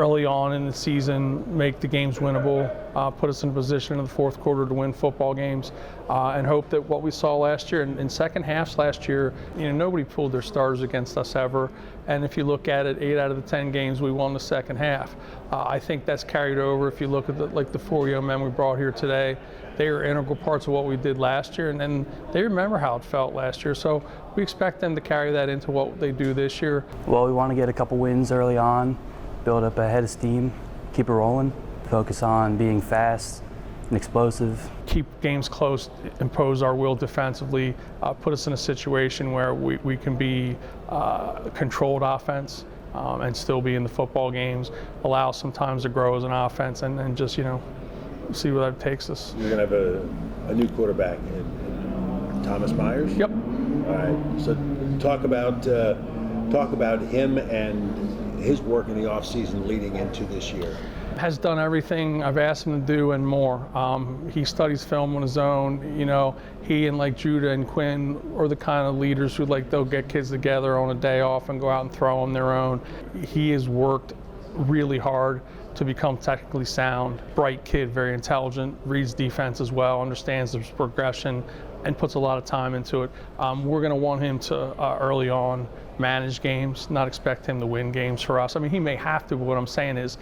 early on in the season, make the games winnable, put us in a position in the fourth quarter to win football games, and hope that what we saw last year, in second halves last year, nobody pulled their starters against us ever. And if you look at it, 8 out of the 10 games we won the second half. I think that's carried over. If you look at the 4 young men we brought here today, they are integral parts of what we did last year, and then they remember how it felt last year. So we expect them to carry that into what they do this year. Well, we want to get a couple wins early on, build up a head of steam, keep it rolling, focus on being fast and explosive. Keep games close, impose our will defensively, put us in a situation where we can be controlled offense and still be in the football games, allow us sometimes to grow as an offense, and then just, see where that takes us. You're going to have a new quarterback, in Thomas Myers? Yep. All right. So talk about him and his work in the offseason leading into this year. Has done everything I've asked him to do and more. He studies film on his own. He and Judah and Quinn are the kind of leaders who they'll get kids together on a day off and go out and throw them their own. He has worked really hard to become technically sound, bright kid, very intelligent, reads defense as well, understands the progression, and puts a lot of time into it. We're going to want him to early on manage games, not expect him to win games for us. I mean, he may have to, but what I'm saying is,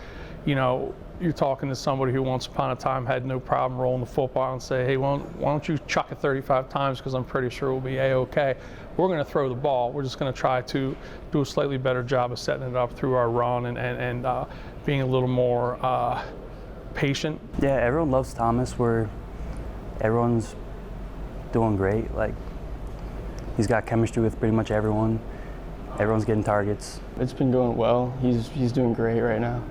you're talking to somebody who once upon a time had no problem rolling the football and say, hey, why don't you chuck it 35 times because I'm pretty sure we'll be A-okay. We're going to throw the ball. We're just going to try to do a slightly better job of setting it up through our run and being a little more patient. Yeah, everyone loves Thomas. Everyone's doing great. He's got chemistry with pretty much everyone. Everyone's getting targets. It's been going well. He's doing great right now.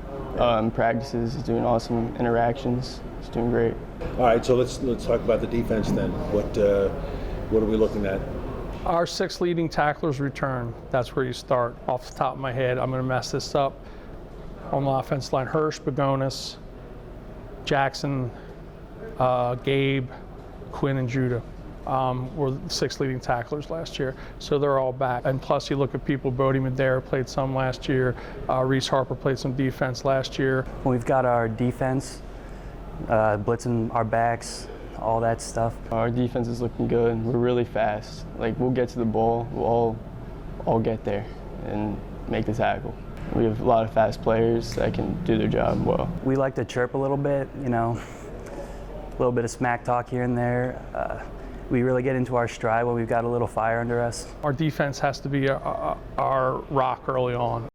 Practices, he's doing awesome interactions. He's doing great. All right, so let's talk about the defense then. What are we looking at? Our 6 leading tacklers return. That's where you start. Off the top of my head, I'm going to mess this up. On the offensive line, Hirsch, Bagonis, Jackson, Gabe, Quinn, and Judah were the 6 leading tacklers last year. So they're all back. And plus you look at people, Bodie Madera played some last year. Reese Harper played some defense last year. We've got our defense, blitzing our backs, all that stuff. Our defense is looking good. We're really fast. We'll get to the ball. We'll all get there and make the tackle. We have a lot of fast players that can do their job well. We like to chirp a little bit, a little bit of smack talk here and there. We really get into our stride when we've got a little fire under us. Our defense has to be our rock early on.